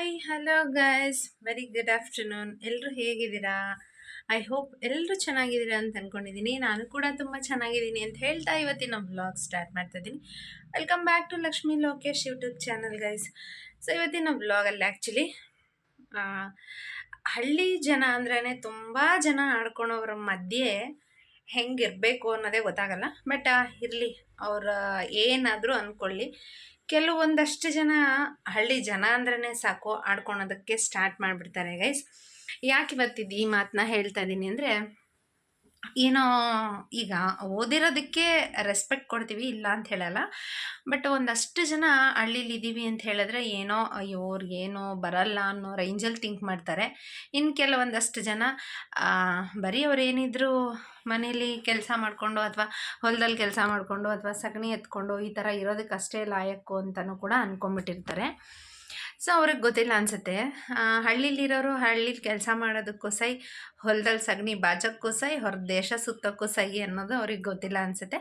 Hi hello guys very good afternoon. ಎಲ್ಲರೂ ಹೇಗಿದ್ದೀರಾ? I hope ಎಲ್ಲರೂ ಚೆನ್ನಾಗಿದ್ದೀರಾ ಅಂತ ಅಂದ್ಕೊಂಡಿದ್ದೀನಿ. ನಾನು ಕೂಡ ತುಂಬ ಚೆನ್ನಾಗಿದ್ದೀನಿ ಅಂತ ಹೇಳ್ತಾ ಇವತ್ತಿನ ವ್ಲಾಗ್ ಸ್ಟಾರ್ಟ್ ಮಾಡ್ತಾ ಇದ್ದೀನಿ. Welcome back to Lakshmi Lokesh YouTube channel guys. So ಇವತ್ತಿನ ವ್ಲಾಗಲ್ಲಿ ಆ್ಯಕ್ಚುಲಿ ಹಳ್ಳಿ ಜನ ಅಂದ್ರೇ ತುಂಬ ಜನ ಆಡ್ಕೊಳೋರ ಮಧ್ಯೆ ಹೆಂಗಿರಬೇಕು ಅನ್ನೋದೇ ಗೊತ್ತಾಗಲ್ಲ. ಬಟ್ ಇರಲಿ, ಅವ್ರ ಏನಾದರೂ ಅಂದ್ಕೊಳ್ಳಿ. ಕೆಲವೊಂದಷ್ಟು ಜನ ಹಳ್ಳಿ ಜನ ಅಂದ್ರೇ ಸಾಕು ಆಡ್ಕೊಳೋದಕ್ಕೆ ಸ್ಟಾರ್ಟ್ ಮಾಡಿಬಿಡ್ತಾರೆ ಗೈಸ್. ಯಾಕೆ ಇವತ್ತಿದ್ದು ಈ ಮಾತನ್ನ ಹೇಳ್ತಾ ಇದ್ದೀನಿ ಅಂದರೆ, ಏನೋ ಈಗ ಓದಿರೋದಕ್ಕೆ ರೆಸ್ಪೆಕ್ಟ್ ಕೊಡ್ತೀವಿ, ಇಲ್ಲ ಅಂತ ಹೇಳಲ್ಲ. ಬಟ್ ಒಂದಷ್ಟು ಜನ ಹಳ್ಳೀಲಿ ಇದ್ದೀವಿ ಅಂತ ಹೇಳಿದ್ರೆ ಏನೋ ಅಯ್ಯೋ ಅವ್ರಿಗೇನೋ ಬರಲ್ಲ ಅನ್ನೋ ರೇಂಜಲ್ಲಿ ಥಿಂಕ್ ಮಾಡ್ತಾರೆ. ಇನ್ನು ಕೆಲವೊಂದಷ್ಟು ಜನ ಬರೀ ಅವ್ರು ಏನಿದ್ರು ಮನೇಲಿ ಕೆಲಸ ಮಾಡಿಕೊಂಡು ಅಥವಾ ಹೊಲದಲ್ಲಿ ಕೆಲಸ ಮಾಡಿಕೊಂಡು ಅಥವಾ ಸಗಣಿ ಎತ್ಕೊಂಡು ಈ ಥರ ಇರೋದಕ್ಕಷ್ಟೇ ಲಾಯಕ್ಕು ಅಂತಲೂ ಕೂಡ ಅಂದ್ಕೊಂಬಿಟ್ಟಿರ್ತಾರೆ. ಸೊ ಅವ್ರಿಗೆ ಗೊತ್ತಿಲ್ಲ ಅನಿಸುತ್ತೆ. ಹಳ್ಳೀಲಿರೋರು ಹಳ್ಳೀಲಿ ಕೆಲಸ ಮಾಡೋದಕ್ಕೂ ಸೈ, ಹೊಲದಲ್ಲಿ ಸಗಣಿ ಬಾಚಕ್ಕೂ ಸೈ, ಹೊರ ದೇಶ ಸುತ್ತೋಕ್ಕೂ ಸೈ ಅನ್ನೋದು ಅವ್ರಿಗೆ ಗೊತ್ತಿಲ್ಲ ಅನಿಸುತ್ತೆ.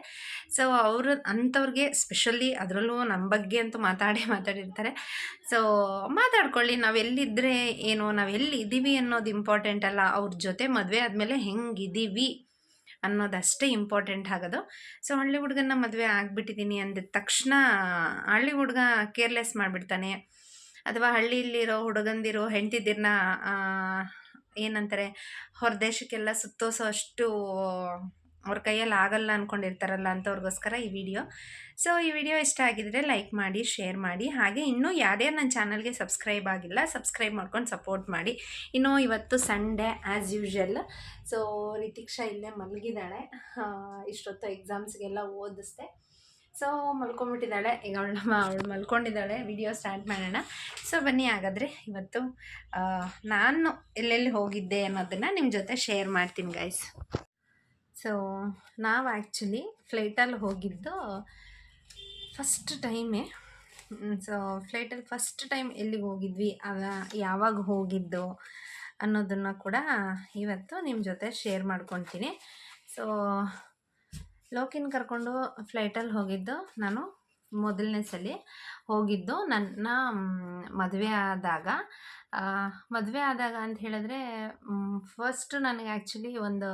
ಸೊ ಅವರು ಅಂಥವ್ರಿಗೆ ಸ್ಪೆಷಲಿ, ಅದರಲ್ಲೂ ನಮ್ಮ ಬಗ್ಗೆ ಅಂತೂ ಮಾತಾಡಿರ್ತಾರೆ. ಸೊ ಮಾತಾಡ್ಕೊಳ್ಳಿ, ನಾವೆಲ್ಲಿದ್ದರೆ ಏನು, ನಾವೆಲ್ಲಿ ಇದ್ದೀವಿ ಅನ್ನೋದು ಇಂಪಾರ್ಟೆಂಟ್ ಅಲ್ಲ, ಅವ್ರ ಜೊತೆ ಮದುವೆ ಆದಮೇಲೆ ಹೆಂಗಿದ್ದೀವಿ ಅನ್ನೋದಷ್ಟೇ ಇಂಪಾರ್ಟೆಂಟ್ ಆಗೋದು. ಸೊ ಹಳ್ಳಿ ಹುಡುಗನ ಮದುವೆ ಆಗಿಬಿಟ್ಟಿದ್ದೀನಿ ಅಂದಿದ ತಕ್ಷಣ ಹಳ್ಳಿ ಹುಡುಗ ಕೇರ್ಲೆಸ್ ಮಾಡಿಬಿಡ್ತಾನೆ. ಅಥವಾ ಹಳ್ಳಿಯಲ್ಲಿರೋ ಹುಡುಗಂದಿರೋ ಹೆಂಡ್ತಿದಿರನ್ನ ಏನಂತಾರೆ, ಹೊರ ದೇಶಕ್ಕೆಲ್ಲ ಸುತ್ತೋಸೋ ಅಷ್ಟು ಅವ್ರ ಕೈಯಲ್ಲಿ ಆಗಲ್ಲ ಅಂದ್ಕೊಂಡಿರ್ತಾರಲ್ಲ ಅಂಥವ್ರಿಗೋಸ್ಕರ ಈ ವಿಡಿಯೋ. ಸೊ ಈ ವಿಡಿಯೋ ಇಷ್ಟ ಆಗಿದ್ರೆ ಲೈಕ್ ಮಾಡಿ, ಶೇರ್ ಮಾಡಿ. ಹಾಗೆ ಇನ್ನೂ ಯಾರ್ಯಾರು ನನ್ನ ಚಾನಲ್ಗೆ ಸಬ್ಸ್ಕ್ರೈಬ್ ಆಗಿಲ್ಲ, ಸಬ್ಸ್ಕ್ರೈಬ್ ಮಾಡ್ಕೊಂಡು ಸಪೋರ್ಟ್ ಮಾಡಿ. ಇನ್ನು ಇವತ್ತು Sunday as usual. So Rithiksha ಇಲ್ಲೇ ಮಲಗಿದ್ದಾಳೆ. ಇಷ್ಟೊತ್ತು ಎಕ್ಸಾಮ್ಸ್ಗೆಲ್ಲ ಓದಿಸ್ದೆ. ಸೊ ಮಲ್ಕೊಂಬಿಟ್ಟಿದ್ದಾಳೆ. ಈಗ ಅವಳು ಮಲ್ಕೊಂಡಿದ್ದಾಳೆ. ವಿಡಿಯೋ ಸ್ಟಾರ್ಟ್ ಮಾಡೋಣ. ಸೊ ಬನ್ನಿ, ಹಾಗಾದರೆ ಇವತ್ತು ನಾನು ಎಲ್ಲೆಲ್ಲಿ ಹೋಗಿದ್ದೆ ಅನ್ನೋದನ್ನು ನಿಮ್ಮ ಜೊತೆ ಶೇರ್ ಮಾಡ್ತೀನಿ ಗೈಸ್. ಸೊ ನಾವು ಆ್ಯಕ್ಚುಲಿ ಫ್ಲೈಟಲ್ಲಿ ಹೋಗಿದ್ದು ಫಸ್ಟ್ ಟೈಮೇ. ಸೊ ಫ್ಲೈಟಲ್ಲಿ ಫಸ್ಟ್ ಟೈಮ್ ಎಲ್ಲಿಗೆ ಹೋಗಿದ್ವಿ, ಯಾವಾಗ ಹೋಗಿದ್ದು ಅನ್ನೋದನ್ನು ಕೂಡ ಇವತ್ತು ನಿಮ್ಮ ಜೊತೆ ಶೇರ್ ಮಾಡ್ಕೊತೀನಿ. ಸೊ ಲೋಕಿನ ಕರ್ಕೊಂಡು ಫ್ಲೈಟಲ್ಲಿ ಹೋಗಿದ್ದು ನಾನು ಮೊದಲನೇ ಸಲ ಹೋಗಿದ್ದು. ನನ್ನ ಮದುವೆ ಆದಾಗ ಅಂತ ಹೇಳಿದ್ರೆ ಫಸ್ಟ್ ನನಗೆ ಆ್ಯಕ್ಚುಲಿ ಒಂದು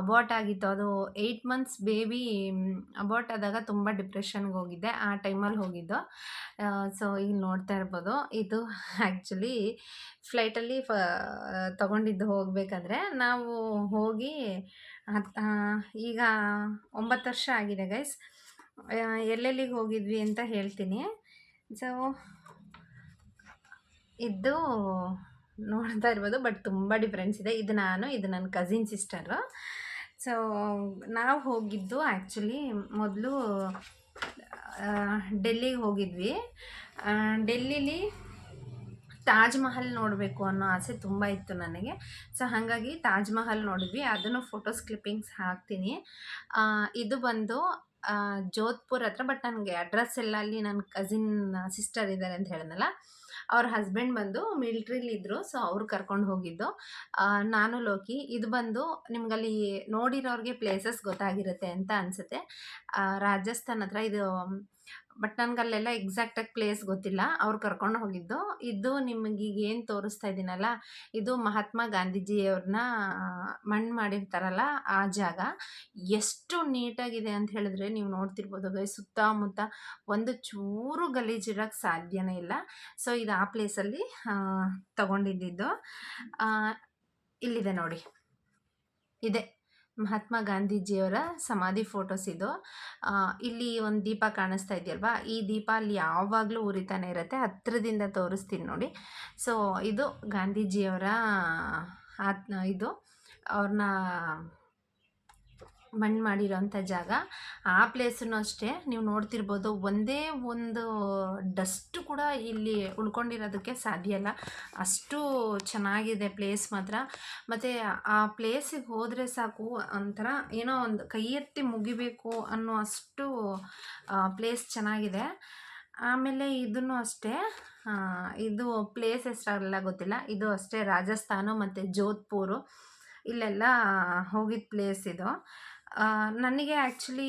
ಅಬಾರ್ಟ್ ಆಗಿತ್ತು. ಅದು 8 ಮಂತ್ಸ್ ಬೇಬಿ ಅಬಾರ್ಟ್ ಆದಾಗ ತುಂಬ ಡಿಪ್ರೆಷನ್ಗೆ ಹೋಗಿದ್ದೆ. ಆ ಟೈಮಲ್ಲಿ ಹೋಗಿದ್ದು. ಸೊ ಈಗ ನೋಡ್ತಾ ಇರ್ಬೋದು, ಇದು ಆ್ಯಕ್ಚುಲಿ ಫ್ಲೈಟಲ್ಲಿ ತೊಗೊಂಡಿದ್ದು. ಹೋಗಬೇಕಾದ್ರೆ ನಾವು ಹೋಗಿ ಈಗ 9 ವರ್ಷ ಆಗಿದೆ ಗೈಸ್. ಎಲ್ಲೆಲ್ಲಿಗೆ ಹೋಗಿದ್ವಿ ಅಂತ ಹೇಳ್ತೀನಿ. ಸೊ ಇದು ನೋಡ್ತಾ ಇರ್ಬೋದು, ಬಟ್ ತುಂಬ ಡಿಫ್ರೆನ್ಸ್ ಇದೆ. ಇದು ನನ್ನ ಕಸಿನ್ ಸಿಸ್ಟರು. ಸೊ ನಾವು ಹೋಗಿದ್ದು ಆ್ಯಕ್ಚುಲಿ ಮೊದಲು ಡೆಲ್ಲಿಗೆ ಹೋಗಿದ್ವಿ. ಡೆಲ್ಲಿಲಿ ತಾಜ್ ಮಹಲ್ ನೋಡಬೇಕು ಅನ್ನೋ ಆಸೆ ತುಂಬ ಇತ್ತು ನನಗೆ. ಸೊ ಹಾಗಾಗಿ ತಾಜ್ ಮಹಲ್ ನೋಡಿದ್ವಿ. ಅದನ್ನು ಫೋಟೋಸ್ ಕ್ಲಿಪ್ಪಿಂಗ್ಸ್ ಹಾಕ್ತೀನಿ. ಇದು ಬಂದು ಜೋಧ್ಪುರ್ ಹತ್ರ. ಬಟ್ ನನಗೆ ಅಡ್ರೆಸ್ ಎಲ್ಲ ಅಲ್ಲಿ ನನ್ನ ಕಸಿನ್ ಸಿಸ್ಟರ್ ಇದ್ದಾರೆ ಅಂತ ಹೇಳಿದ್ನಲ್ಲ, ಅವ್ರ ಹಸ್ಬೆಂಡ್ ಬಂದು ಮಿಲ್ಟ್ರಿಲಿದ್ದರು. ಸೊ ಅವ್ರು ಕರ್ಕೊಂಡು ಹೋಗಿದ್ದು. ನಾನು ಲೋಕಿ. ಇದು ಬಂದು ನಿಮ್ಗಲ್ಲಿ ನೋಡಿರೋರಿಗೆ ಪ್ಲೇಸಸ್ ಗೊತ್ತಾಗಿರುತ್ತೆ ಅಂತ ಅನಿಸುತ್ತೆ. ರಾಜಸ್ಥಾನ್ ಹತ್ರ ಇದು. ಬಟ್ ನನಗಲ್ಲೆಲ್ಲ ಎಕ್ಸಾಕ್ಟಾಗಿ ಪ್ಲೇಸ್ ಗೊತ್ತಿಲ್ಲ. ಅವ್ರು ಕರ್ಕೊಂಡು ಹೋಗಿದ್ದು. ಇದು ನಿಮಗೀಗ ಏನು ತೋರಿಸ್ತಾ ಇದ್ದೀನಲ್ಲ, ಇದು ಮಹಾತ್ಮ ಗಾಂಧೀಜಿಯವ್ರನ್ನ ಮಣ್ಣು ಮಾಡಿರ್ತಾರಲ್ಲ ಆ ಜಾಗ. ಎಷ್ಟು ನೀಟಾಗಿದೆ ಅಂತ ಹೇಳಿದ್ರೆ ನೀವು ನೋಡ್ತಿರ್ಬೋದು ಗೈ. ಸುತ್ತಮುತ್ತ ಒಂದು ಚೂರು ಗಲೀಜಿರೋಕ್ಕೆ ಸಾಧ್ಯನೇ ಇಲ್ಲ. ಸೊ ಇದು ಆ ಪ್ಲೇಸಲ್ಲಿ ತಗೊಂಡಿದ್ದು. ಇಲ್ಲಿದೆ ನೋಡಿ, ಇದೆ ಮಹಾತ್ಮ ಗಾಂಧೀಜಿಯವರ ಸಮಾಧಿ ಫೋಟೋಸ್ ಇದು. ಇಲ್ಲಿ ಒಂದು ದೀಪ ಕಾಣಿಸ್ತಾ ಇದೆಯಲ್ವಾ, ಈ ದೀಪ ಅಲ್ಲಿ ಯಾವಾಗಲೂ ಉರಿತಾನೆ ಇರುತ್ತೆ. ಹತ್ತಿರದಿಂದ ತೋರಿಸ್ತೀನಿ ನೋಡಿ. ಸೊ ಇದು ಗಾಂಧೀಜಿಯವರ ಇದು ಅವ್ರನ್ನ ಮಣ್ಣು ಮಾಡಿರೋಂಥ ಜಾಗ. ಆ ಪ್ಲೇಸನ್ನು ಅಷ್ಟೇ ನೀವು ನೋಡ್ತಿರ್ಬೋದು. ಒಂದೇ ಒಂದು ಡಸ್ಟ್ ಕೂಡ ಇಲ್ಲಿ ಉಳ್ಕೊಂಡಿರೋದಕ್ಕೆ ಸಾಧ್ಯ ಇಲ್ಲ, ಅಷ್ಟು ಚೆನ್ನಾಗಿದೆ ಪ್ಲೇಸ್ ಮಾತ್ರ. ಮತ್ತು ಆ ಪ್ಲೇಸಿಗೆ ಹೋದರೆ ಸಾಕು, ಒಂಥರ ಏನೋ ಒಂದು ಕೈ ಎತ್ತಿ ಮುಗಿಬೇಕು ಅನ್ನೋ ಅಷ್ಟು ಪ್ಲೇಸ್ ಚೆನ್ನಾಗಿದೆ. ಆಮೇಲೆ ಇದನ್ನು ಅಷ್ಟೇ, ಇದು ಪ್ಲೇಸ್ ಹೆಸರೆಲ್ಲ ಗೊತ್ತಿಲ್ಲ. ಇದು ಅಷ್ಟೇ ರಾಜಸ್ಥಾನ ಮತ್ತು ಜೋಧ್ಪುರು ಇಲ್ಲೆಲ್ಲ ಹೋಗಿದ್ದ ಪ್ಲೇಸ್ ಇದು. ನನಗೆ ಆ್ಯಕ್ಚುಲಿ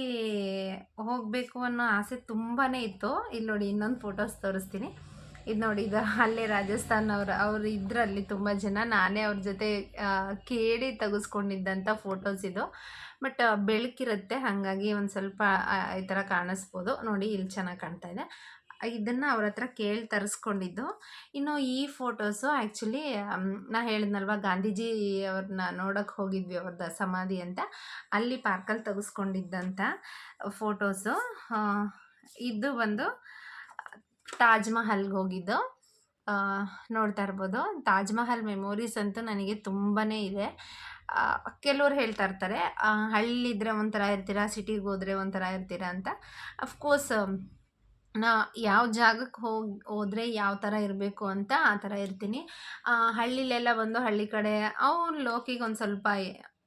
ಹೋಗಬೇಕು ಅನ್ನೋ ಆಸೆ ತುಂಬಾ ಇತ್ತು. ಇಲ್ಲಿ ನೋಡಿ, ಇನ್ನೊಂದು ಫೋಟೋಸ್ ತೋರಿಸ್ತೀನಿ. ಇದು ನೋಡಿ, ಇದು ಅಲ್ಲೇ ರಾಜಸ್ಥಾನ್ ಅವರು ಇದರಲ್ಲಿ ತುಂಬ ಜನ, ನಾನೇ ಅವ್ರ ಜೊತೆ ಕೇಳಿ ತೆಗೆಸ್ಕೊಂಡಿದ್ದಂಥ ಫೋಟೋಸ್ ಇದು. ಬಟ್ ಬೆಳಕಿರುತ್ತೆ, ಹಾಗಾಗಿ ಒಂದು ಸ್ವಲ್ಪ ಈ ಥರ ಕಾಣಿಸ್ಬೋದು ನೋಡಿ. ಇಲ್ಲಿ ಚೆನ್ನಾಗಿ ಕಾಣ್ತಾ ಇದೆ. ಇದನ್ನು ಅವ್ರ ಹತ್ರ ಕೇಳಿ ತರಿಸ್ಕೊಂಡಿದ್ದು. ಇನ್ನು ಈ ಫೋಟೋಸು ಆ್ಯಕ್ಚುಲಿ ನಾ ಹೇಳಿದ್ನಲ್ವ, ಗಾಂಧೀಜಿ ಅವ್ರನ್ನ ನೋಡೋಕ್ಕೆ ಹೋಗಿದ್ವಿ, ಅವ್ರದ್ದು ಸಮಾಧಿ ಅಂತ. ಅಲ್ಲಿ ಪಾರ್ಕಲ್ಲಿ ತೆಗೆಸ್ಕೊಂಡಿದ್ದಂಥ ಫೋಟೋಸು. ಇದು ಬಂದು ತಾಜ್ ಮಹಲ್ಗೆ ಹೋಗಿದ್ದು. ನೋಡ್ತಾ ಇರ್ಬೋದು, ತಾಜ್ ಮಹಲ್ ಮೆಮೊರೀಸ್ ಅಂತೂ ನನಗೆ ತುಂಬಾ ಇದೆ. ಕೆಲವ್ರು ಹೇಳ್ತಾ ಇರ್ತಾರೆ, ಹಳ್ಳಿಲಿದ್ರೆ ಒಂಥರ ಇರ್ತೀರಾ, ಸಿಟಿಗೆ ಹೋದರೆ ಒಂಥರ ಇರ್ತೀರಾ ಅಂತ. ಅಫ್ಕೋರ್ಸ್ ನಾ ಯಾವ ಜಾಗಕ್ಕೆ ಹೋದರೆ ಯಾವ ಥರ ಇರಬೇಕು ಅಂತ ಆ ಥರ ಇರ್ತೀನಿ. ಹಳ್ಳಿಲೆಲ್ಲ ಬಂದು ಹಳ್ಳಿ ಕಡೆ ಅವ್ರ ಲೋಕಿಗೆ ಒಂದು ಸ್ವಲ್ಪ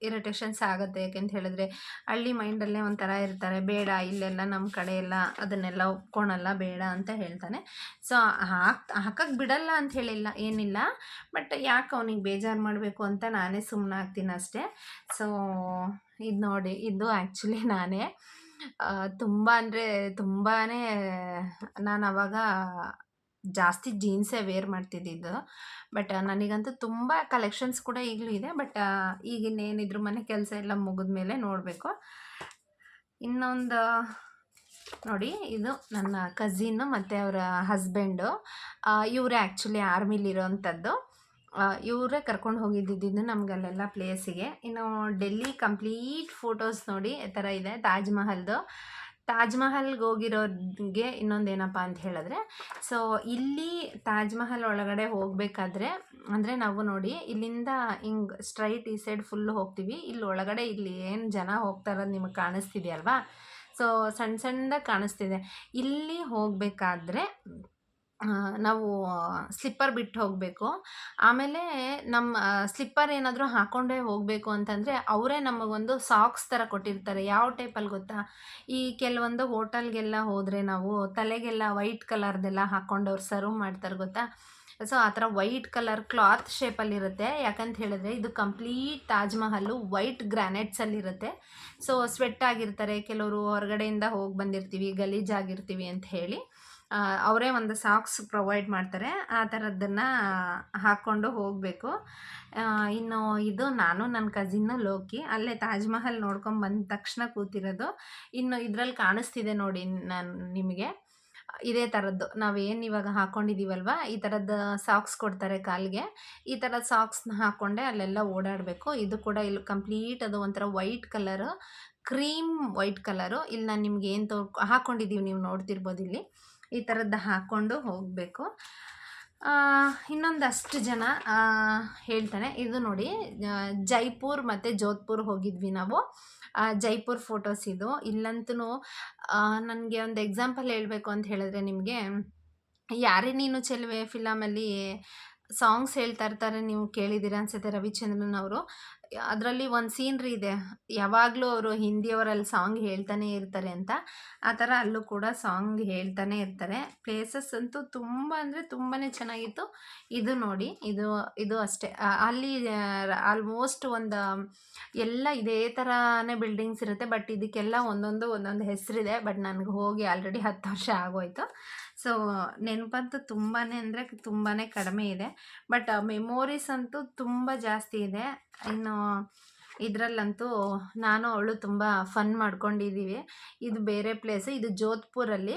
ಇರಿಟೇಷನ್ಸ್ ಆಗುತ್ತೆ. ಯಾಕೆಂತ ಹೇಳಿದ್ರೆ ಹಳ್ಳಿ ಮೈಂಡಲ್ಲೇ ಒಂಥರ ಇರ್ತಾರೆ, ಬೇಡ ಇಲ್ಲೆಲ್ಲ ನಮ್ಮ ಕಡೆ ಎಲ್ಲ ಅದನ್ನೆಲ್ಲ ಒಪ್ಕೊಳಲ್ಲ, ಬೇಡ ಅಂತ ಹೇಳ್ತಾನೆ. ಸೊ ಹಾಕಕ್ಕೆ ಬಿಡಲ್ಲ ಅಂತ ಹೇಳಿಲ್ಲ, ಏನಿಲ್ಲ. ಬಟ್ ಯಾಕೆ ಅವನಿಗೆ ಬೇಜಾರು ಮಾಡಬೇಕು ಅಂತ ನಾನೇ ಸುಮ್ಮನಾಗ್ತೀನಿ ಅಷ್ಟೇ. ಸೊ ಇದು ನೋಡಿ, ಇದು ಆ್ಯಕ್ಚುಲಿ ನಾನೇ ತುಂಬ ಅಂದರೆ ತುಂಬಾ ನಾನು ಅವಾಗ ಜಾಸ್ತಿ ಜೀನ್ಸೇ ವೇರ್ ಮಾಡ್ತಿದ್ದಿದ್ದು. ಬಟ್ ನನಗಂತೂ ತುಂಬ ಕಲೆಕ್ಷನ್ಸ್ ಕೂಡ ಈಗಲೂ ಇದೆ. ಬಟ್ ಈಗಿನ್ನೇನಿದ್ರು ಮನೆ ಕೆಲಸ ಎಲ್ಲ ಮುಗಿದ್ಮೇಲೆ ನೋಡಬೇಕು. ಇನ್ನೊಂದು ನೋಡಿ, ಇದು ನನ್ನ ಕಝಿನ್ನು ಮತ್ತು ಅವರ ಹಸ್ಬೆಂಡು. ಇವರೇ ಆ್ಯಕ್ಚುಲಿ ಆರ್ಮಿಲಿರೋವಂಥದ್ದು. ಇವರೇ ಕರ್ಕೊಂಡು ಹೋಗಿದ್ದಿದ್ದು ನಮಗಲ್ಲೆಲ್ಲ ಪ್ಲೇಸಿಗೆ. ಇನ್ನು ಡೆಲ್ಲಿ ಕಂಪ್ಲೀಟ್ ಫೋಟೋಸ್ ನೋಡಿ ಈ ಥರ ಇದೆ ತಾಜ್ ಮಹಲ್ದು. ತಾಜ್ ಮಹಲ್ಗೆ ಹೋಗಿರೋರಿಗೆ ಇನ್ನೊಂದೇನಪ್ಪ ಅಂತ ಹೇಳಿದ್ರೆ, ಸೊ ಇಲ್ಲಿ ತಾಜ್ ಮಹಲ್ ಒಳಗಡೆ ಹೋಗಬೇಕಾದ್ರೆ ಅಂದರೆ ನಾವು ನೋಡಿ, ಇಲ್ಲಿಂದ ಹಿಂಗೆ ಸ್ಟ್ರೈಟ್ ಈ ಸೈಡ್ ಫುಲ್ಲು ಹೋಗ್ತೀವಿ. ಇಲ್ಲಿ ಒಳಗಡೆ ಇಲ್ಲಿ ಏನು ಜನ ಹೋಗ್ತಾ ಇರೋದು ನಿಮಗೆ ಕಾಣಿಸ್ತಿದೆಯಲ್ವಾ? ಸೊ ಸಣ್ಣ ಸಣ್ಣದಾಗಿ ಕಾಣಿಸ್ತಿದೆ. ಇಲ್ಲಿ ಹೋಗಬೇಕಾದ್ರೆ ನಾವು ಸ್ಲಿಪ್ಪರ್ ಬಿಟ್ಟು ಹೋಗಬೇಕು. ಆಮೇಲೆ ನಮ್ಮ ಸ್ಲಿಪ್ಪರ್ ಏನಾದರೂ ಹಾಕ್ಕೊಂಡೇ ಹೋಗಬೇಕು ಅಂತಂದರೆ ಅವರೇ ನಮಗೊಂದು ಸಾಕ್ಸ್ ಥರ ಕೊಟ್ಟಿರ್ತಾರೆ. ಯಾವ ಟೈಪಲ್ಲಿ ಗೊತ್ತಾ, ಈ ಕೆಲವೊಂದು ಹೋಟೆಲ್ಗೆಲ್ಲ ಹೋದರೆ ನಾವು ತಲೆಗೆಲ್ಲ ವೈಟ್ ಕಲರ್ದೆಲ್ಲ ಹಾಕ್ಕೊಂಡು ಅವ್ರು ಸರ್ವ್ ಮಾಡ್ತಾರೆ ಗೊತ್ತಾ. ಸೊ ಆ ಥರ ವೈಟ್ ಕಲರ್ ಕ್ಲಾತ್ ಶೇಪಲ್ಲಿರುತ್ತೆ. ಯಾಕಂತ ಹೇಳಿದ್ರೆ ಇದು ಕಂಪ್ಲೀಟ್ ತಾಜ್ ಮಹಲ್ಲು ವೈಟ್ ಗ್ರಾನೈಟ್ಸಲ್ಲಿರುತ್ತೆ. ಸೊ ಸ್ವೆಟ್ ಆಗಿರ್ತಾರೆ, ಕೆಲವರು ಹೊರಗಡೆಯಿಂದ ಹೋಗಿ ಬಂದಿರ್ತೀವಿ, ಗಲೀಜಾಗಿರ್ತೀವಿ ಅಂತ ಹೇಳಿ ಅವರೇ ಒಂದು ಸಾಕ್ಸ್ ಪ್ರೊವೈಡ್ ಮಾಡ್ತಾರೆ. ಆ ಥರದ್ದನ್ನು ಹಾಕ್ಕೊಂಡು ಹೋಗಬೇಕು. ಇನ್ನು ಇದು ನಾನು ನನ್ನ ಕಝಿನ್ನು ಲೋಕಿ ಅಲ್ಲೇ ತಾಜ್ ಮಹಲ್ ನೋಡ್ಕೊಂಡು ಬಂದ ತಕ್ಷಣ ಕೂತಿರೋದು. ಇನ್ನು ಇದರಲ್ಲಿ ಕಾಣಿಸ್ತಿದೆ ನೋಡಿ ನಾನು ನಿಮಗೆ, ಇದೇ ಥರದ್ದು ನಾವೇನು ಇವಾಗ ಹಾಕ್ಕೊಂಡಿದ್ದೀವಲ್ವ, ಈ ಥರದ್ದು ಸಾಕ್ಸ್ ಕೊಡ್ತಾರೆ ಕಾಲಿಗೆ. ಈ ಥರದ ಸಾಕ್ಸ್ನ ಹಾಕ್ಕೊಂಡೆ ಅಲ್ಲೆಲ್ಲ ಓಡಾಡಬೇಕು. ಇದು ಕೂಡ ಇಲ್ಲಿ ಕಂಪ್ಲೀಟ್ ಅದು ಒಂಥರ white colour, cream white colour. ಇಲ್ಲಿ ನಾನು ನಿಮ್ಗೆ ಏನು ಹಾಕ್ಕೊಂಡಿದ್ದೀವಿ ನೀವು ನೋಡ್ತಿರ್ಬೋದು. ಇಲ್ಲಿ ಈ ಥರದ್ದು ಹಾಕ್ಕೊಂಡು ಹೋಗಬೇಕು. ಇನ್ನೊಂದಷ್ಟು ಜನ ಹೇಳ್ತಾನೆ. ಇದು ನೋಡಿ, ಜೈಪುರ್ ಮತ್ತು ಜೋಧ್ಪುರ್ ಹೋಗಿದ್ವಿ ನಾವು. ಜೈಪುರ್ ಫೋಟೋಸ್ ಇದು. ಇಲ್ಲಂತೂ ನನಗೆ ಒಂದು ಎಕ್ಸಾಂಪಲ್ ಹೇಳಬೇಕು ಅಂತ ಹೇಳಿದ್ರೆ ನಿಮಗೆ, ಯಾರೇ ನೀನು ಚೆಲುವೆ ಫಿಲಮಲ್ಲಿ ಸಾಂಗ್ಸ್ ಹೇಳ್ತಾ ಇರ್ತಾರೆ, ನೀವು ಕೇಳಿದ್ದೀರ ಅನ್ಸುತ್ತೆ, ರವಿಚಂದ್ರನ್ ಅವರು. ಅದರಲ್ಲಿ ಒಂದು ಸೀನ್ರಿ ಇದೆ, ಯಾವಾಗಲೂ ಅವರು ಹಿಂದಿಯವರಲ್ಲಿ ಸಾಂಗ್ ಹೇಳ್ತಾನೆ ಇರ್ತಾರೆ ಅಂತ. ಆ ಥರ ಅಲ್ಲೂ ಕೂಡ ಸಾಂಗ್ ಹೇಳ್ತಾನೆ ಇರ್ತಾರೆ. ಪ್ಲೇಸಸ್ ಅಂತೂ ತುಂಬ ಅಂದರೆ ತುಂಬಾ ಚೆನ್ನಾಗಿತ್ತು. ಇದು ನೋಡಿ, ಇದು ಅಷ್ಟೇ. ಅಲ್ಲಿ ಆಲ್ಮೋಸ್ಟ್ ಒಂದು ಎಲ್ಲ ಇದೇ ಥರನೇ ಬಿಲ್ಡಿಂಗ್ಸ್ ಇರುತ್ತೆ. ಬಟ್ ಇದಕ್ಕೆಲ್ಲ ಒಂದೊಂದು ಹೆಸರಿದೆ. ಬಟ್ ನನಗೆ ಹೋಗಿ ಆಲ್ರೆಡಿ 10 ವರ್ಷ ಆಗೋಯ್ತು. ಸೊ ನೆನಪಂತೂ ತುಂಬಾ ಅಂದರೆ ತುಂಬಾ ಕಡಿಮೆ ಇದೆ. ಬಟ್ ಮೆಮೊರೀಸ್ ಅಂತೂ ತುಂಬ ಜಾಸ್ತಿ ಇದೆ. ಇನ್ನು ಇದರಲ್ಲಂತೂ ನಾನು ಅವಳು ತುಂಬ ಫನ್ ಮಾಡ್ಕೊಂಡಿದ್ದೀವಿ. ಇದು ಬೇರೆ ಪ್ಲೇಸ್, ಇದು ಜೋಧ್ಪುರಲ್ಲಿ.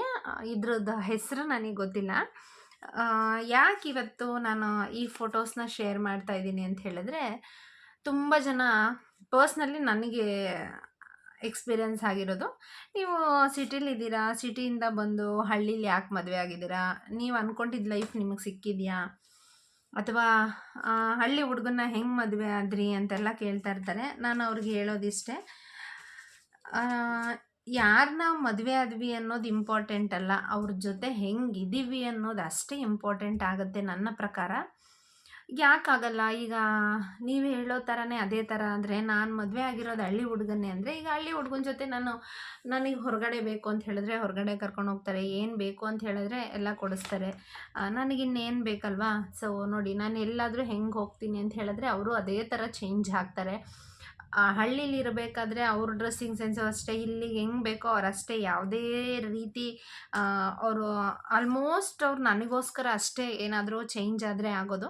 ಇದ್ರದ್ದು ಹೆಸರು ನನಗೆ ಗೊತ್ತಿಲ್ಲ. ಯಾಕೆ ಇವತ್ತು ನಾನು ಈ ಫೋಟೋಸ್ನ ಶೇರ್ ಮಾಡ್ತಾ ಇದ್ದೀನಿ ಅಂತ ಹೇಳಿದ್ರೆ, ತುಂಬ ಜನ ಪರ್ಸ್ನಲಿ ನನಗೆ ಎಕ್ಸ್ಪೀರಿಯನ್ಸ್ ಆಗಿರೋದು, ನೀವು ಸಿಟಿಲಿದ್ದೀರಾ, ಸಿಟಿಯಿಂದ ಬಂದು ಹಳ್ಳೀಲಿ ಯಾಕೆ ಮದುವೆ ಆಗಿದ್ದೀರಾ, ನೀವು ಅಂದ್ಕೊಂಡಿದ್ದ ಲೈಫ್ ನಿಮಗೆ ಸಿಕ್ಕಿದೆಯಾ, ಅಥವಾ ಹಳ್ಳಿ ಹುಡುಗನ್ನ ಹೆಂಗೆ ಮದುವೆ ಆದ್ರಿ ಅಂತೆಲ್ಲ ಕೇಳ್ತಾ ಇರ್ತಾರೆ. ನಾನು ಅವ್ರಿಗೆ ಹೇಳೋದಿಷ್ಟೇ, ಯಾರನ್ನ ಮದುವೆ ಆದ್ವಿ ಅನ್ನೋದು ಇಂಪಾರ್ಟೆಂಟ್ ಅಲ್ಲ, ಅವ್ರ ಜೊತೆ ಹೆಂಗಿದ್ದೀವಿ ಅನ್ನೋದು ಅಷ್ಟೇ ಇಂಪಾರ್ಟೆಂಟ್ ಆಗುತ್ತೆ ನನ್ನ ಪ್ರಕಾರ. ಯಾಕಾಗಲ್ಲ, ಈಗ ನೀವು ಹೇಳೋ ಥರನೇ ಅದೇ ಥರ ಅಂದರೆ, ನಾನು ಮದುವೆ ಆಗಿರೋದು ಹಳ್ಳಿ ಹುಡುಗನ್ನೇ ಅಂದರೆ, ಈಗ ಹಳ್ಳಿ ಹುಡುಗನ ಜೊತೆ ನನಗೆ ಹೊರಗಡೆ ಬೇಕು ಅಂತ ಹೇಳಿದ್ರೆ ಹೊರಗಡೆ ಕರ್ಕೊಂಡು ಹೋಗ್ತಾರೆ, ಏನು ಬೇಕು ಅಂತ ಹೇಳಿದ್ರೆ ಎಲ್ಲ ಕೊಡಿಸ್ತಾರೆ. ನನಗಿನ್ನೇನು ಬೇಕಲ್ವಾ. ಸೊ ನೋಡಿ, ನಾನು ಎಲ್ಲಾದರೂ ಹೆಂಗೆ ಹೋಗ್ತೀನಿ ಅಂತ ಹೇಳಿದ್ರೆ ಅವರು ಅದೇ ಥರ ಚೇಂಜ್ ಆಗ್ತಾರೆ. ಹಳ್ಳೀಲಿ ಇರಬೇಕಾದ್ರೆ ಅವ್ರ ಡ್ರೆಸ್ಸಿಂಗ್ ಸೆನ್ಸು ಅಷ್ಟೇ, ಇಲ್ಲಿಗೆ ಹೆಂಗೆ ಬೇಕೋ ಅವರಷ್ಟೇ, ಯಾವುದೇ ರೀತಿ ಅವರು ಆಲ್ಮೋಸ್ಟ್ ಅವ್ರು ನನಗೋಸ್ಕರ ಅಷ್ಟೇ ಏನಾದರೂ ಚೇಂಜ್ ಆದರೆ ಆಗೋದು.